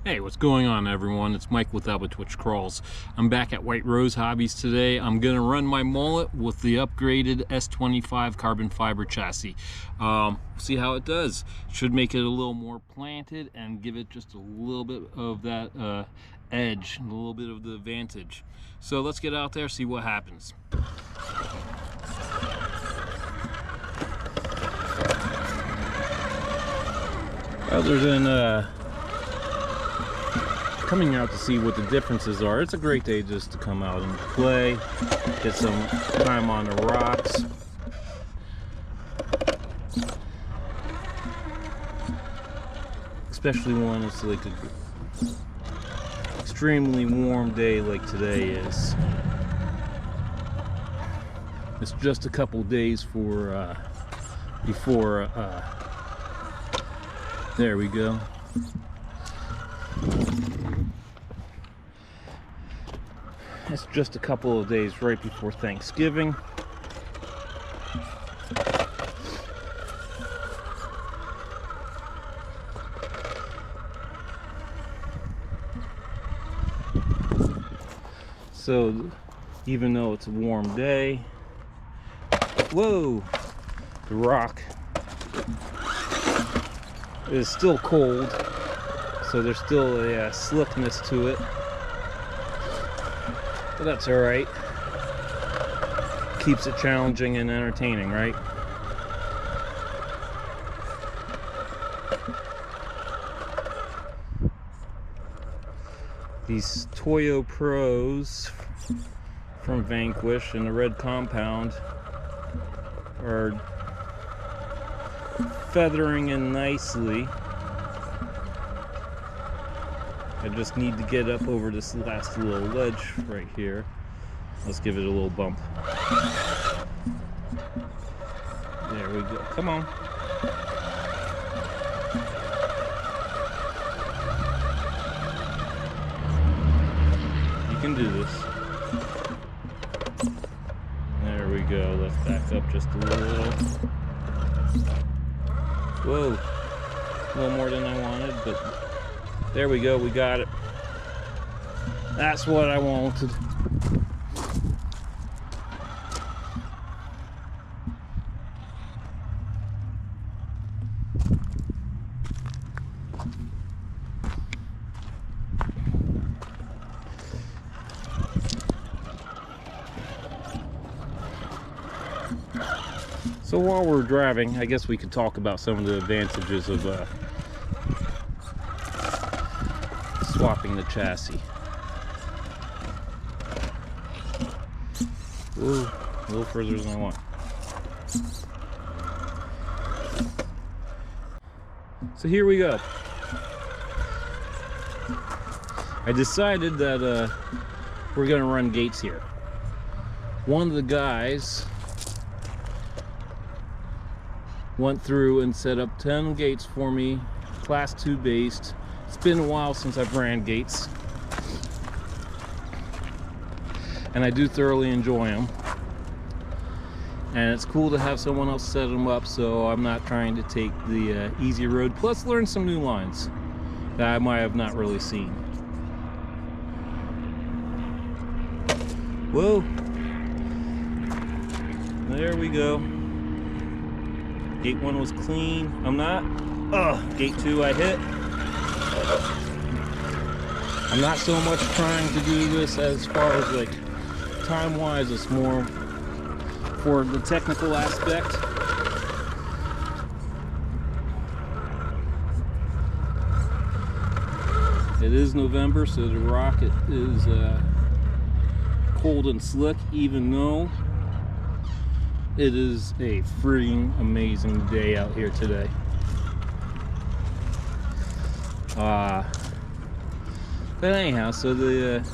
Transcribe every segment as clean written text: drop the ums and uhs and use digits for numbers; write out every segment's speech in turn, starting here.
Hey, what's going on, everyone? It's Mike with Albatwitch Crawls. I'm back at White Rose Hobbies today. I'm gonna run my mullet with the upgraded S25 carbon fiber chassis. See how it does. Should make it a little more planted and give it just a little bit of that edge, a little bit of the advantage. So let's get out there, see what happens. Other than coming out to see what the differences are, it's a great day just to come out and play, get some time on the rocks. Especially when it's like an extremely warm day like today is. It's just a couple days for before there we go. It's just a couple of days right before Thanksgiving. So even though it's a warm day, whoa, the rock is still cold, so there's still a slickness to it. But that's all right. Keeps it challenging and entertaining, right? These Toyo Pros from Vanquish in the red compound are feathering in nicely. I just need to get up over this last little ledge right here. Let's give it a little bump. There we go. Come on. You can do this. There we go. Let's back up just a little. Whoa. A little more than I wanted, but there we go, we got it. That's what I wanted. So while we're driving, I guess we could talk about some of the advantages of swapping the chassis. Ooh, a little further than I want. So here we go. I decided that we're gonna run gates here. One of the guys went through and set up 10 gates for me, class 2 based. It's been a while since I've ran gates, and I do thoroughly enjoy them. And it's cool to have someone else set them up, so I'm not trying to take the easy road, plus learn some new lines that I might have not really seen. Whoa, there we go. Gate 1 was clean. I'm not. Gate 2 I hit. I'm not so much trying to do this as far as like time wise, it's more for the technical aspect. It is November, so the rock is cold and slick, even though It is a freaking amazing day out here today. But anyhow, so the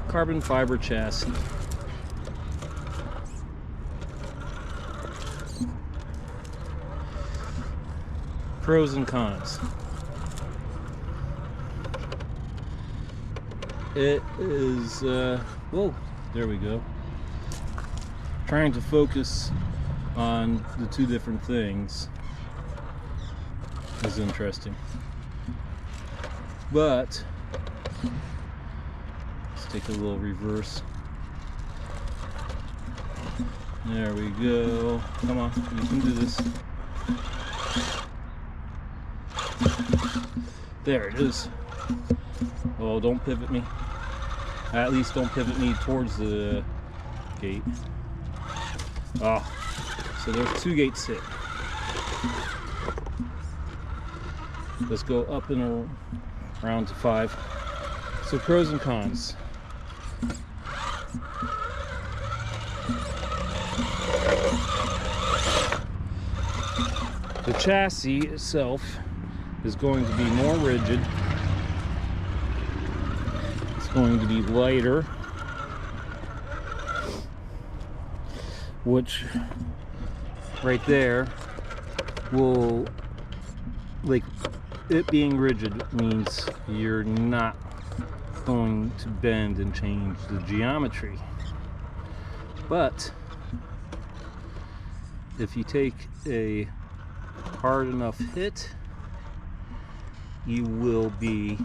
carbon fiber chassis. Pros and cons. It is, whoa, there we go. Trying to focus on the two different things is interesting. But let's take a little reverse. There we go. Come on, you can do this. There it is. Oh, don't pivot me. At least don't pivot me towards the gate. Oh, so there's two gates hit. Let's go up and around to 5. So pros and cons. The chassis itself is going to be more rigid. It's going to be lighter, which right there will, like, it being rigid means you're not going to bend and change the geometry. But if you take a hard enough hit, you will be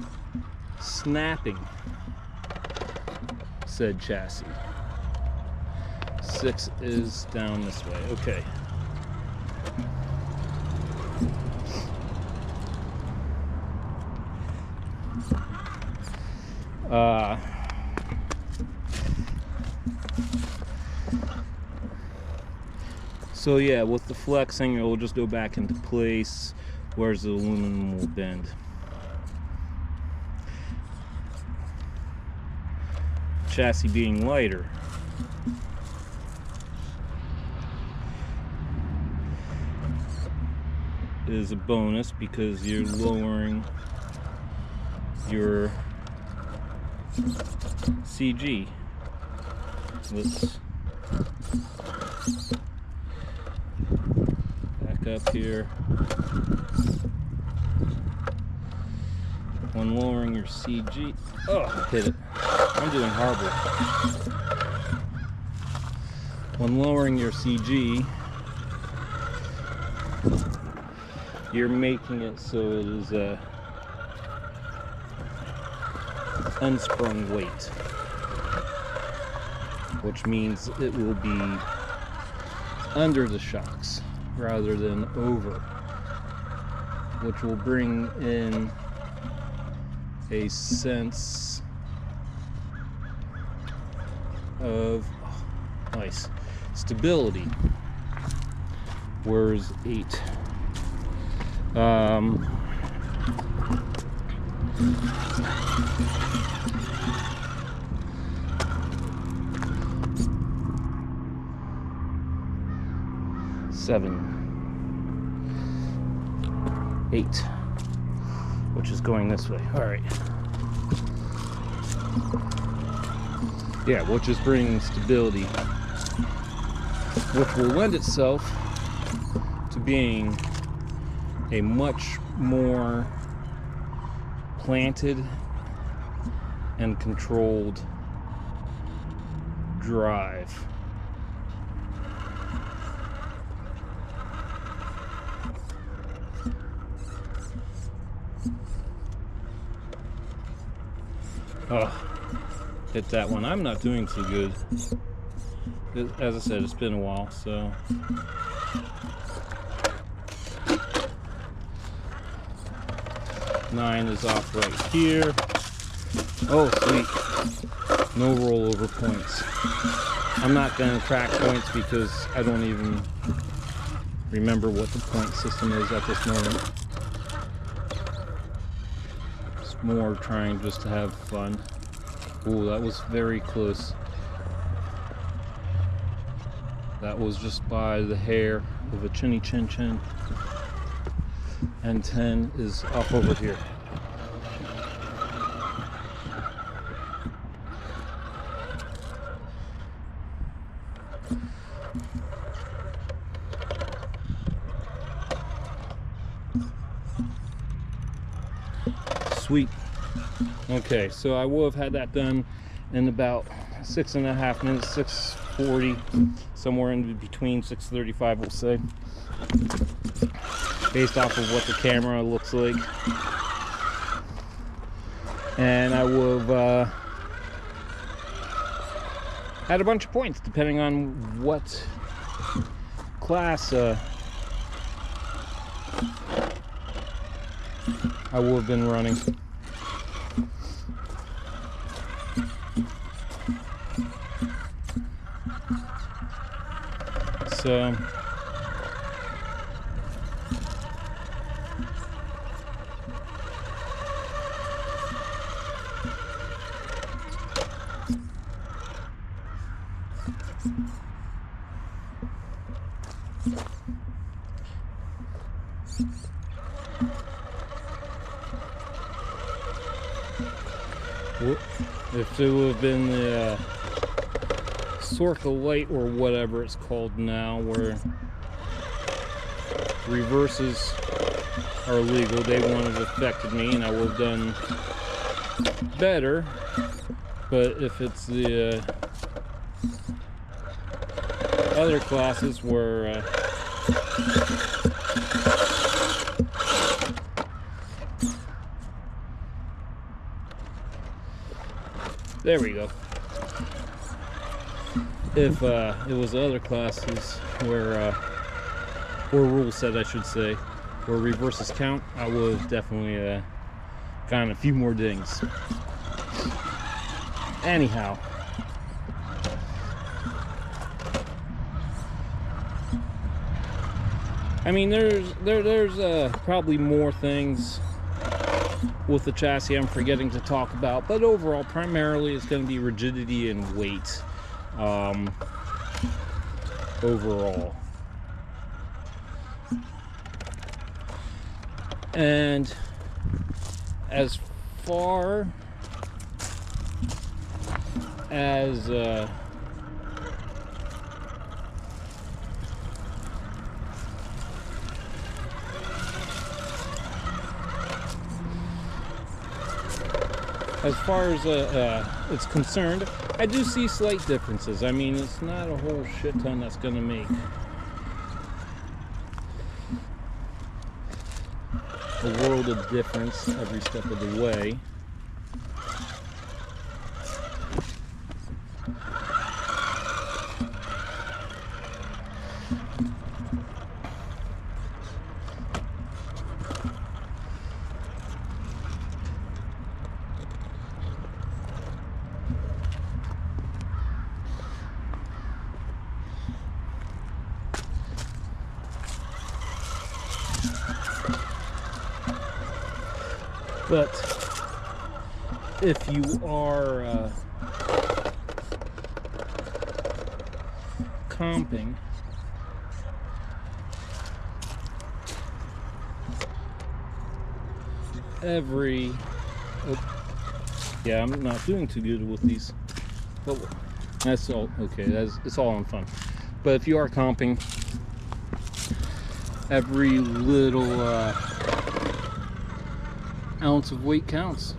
snapping said chassis. 6 is down this way. Okay. So yeah, with the flexing, it will just go back into place, whereas the aluminum will bend. Chassis being lighter is a bonus because you're lowering your CG. Let's back up here. When lowering your CG, oh, hit it. I'm doing horrible. When lowering your CG, you're making it so it is a unsprung weight, which means it will be under the shocks rather than over, which will bring in a sense of nice stability, whereas 8 7 8, which is going this way. All right. Yeah, which is bringing stability, which will lend itself to being a much more planted and controlled drive. Oh, hit that one. I'm not doing too good. As I said, it's been a while, so. Nine is off right here. Oh, sweet. No rollover points. I'm not going to track points because I don't even remember what the point system is at this moment. It's more trying just to have fun. Ooh, that was very close. That was just by the hair of a chinny chin chin. And 10 is up over here. Sweet. Okay, so I will have had that done in about 6.5 minutes, 6:40, somewhere in between 6:35, we'll say, based off of what the camera looks like. And I will have had a bunch of points depending on what class I will have been running. So if it would have been the Sorka Light or whatever it's called now, where reverses are legal, they wouldn't have affected me and I would have done better. But if it's the other classes where there we go. If it was other classes where, or Ruleset I should say, where reverses count, I would have definitely gotten a few more dings. Anyhow. I mean, there's probably more things with the chassis I'm forgetting to talk about, but overall, primarily, it's going to be rigidity and weight. Overall. And as far as it's concerned, I do see slight differences. I mean, it's not a whole shit ton that's going to make a world of difference every step of the way. But if you are comping, yeah, I'm not doing too good with these, but that's all okay. It's all in fun. But if you are comping, every little ounce of weight counts.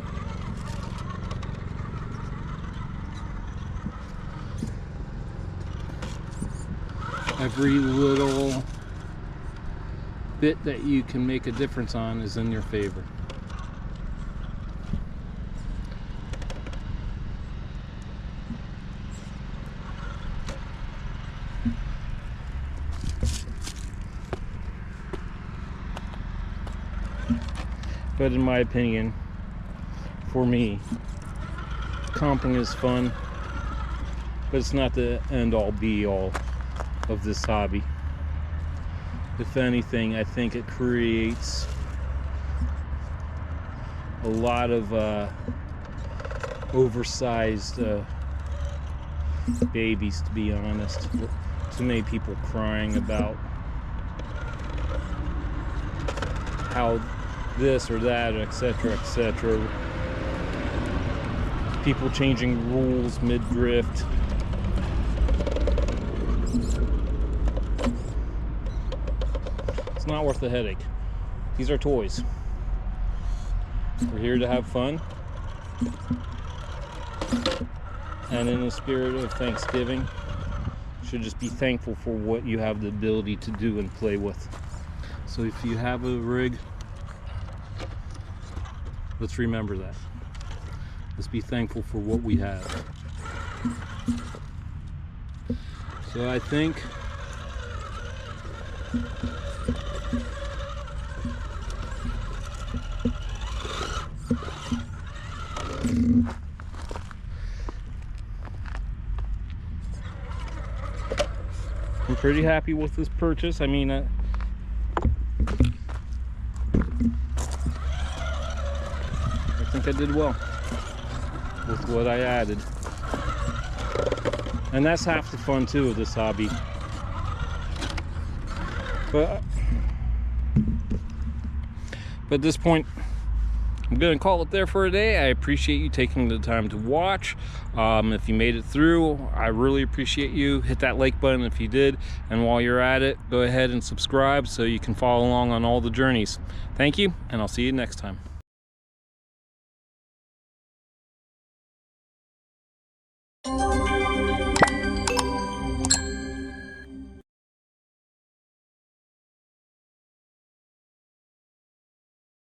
Every little bit that you can make a difference on is in your favor. But in my opinion, for me, comping is fun, but it's not the end-all be-all of this hobby. If anything, I think it creates a lot of oversized babies, to be honest, too many people crying about how this or that, etc., etc. People changing rules mid-drift. It's not worth the headache. These are toys. We're here to have fun. And in the spirit of Thanksgiving, you should just be thankful for what you have the ability to do and play with. So if you have a rig, let's remember that. Let's be thankful for what we have. So I think I'm pretty happy with this purchase. I mean, I think I did well with what I added. And that's half the fun too of this hobby. But at this point, I'm gonna call it there for a day. I appreciate you taking the time to watch. If you made it through, I really appreciate you. Hit that like button if you did, and while you're at it, go ahead and subscribe so you can follow along on all the journeys. Thank you, and I'll see you next time.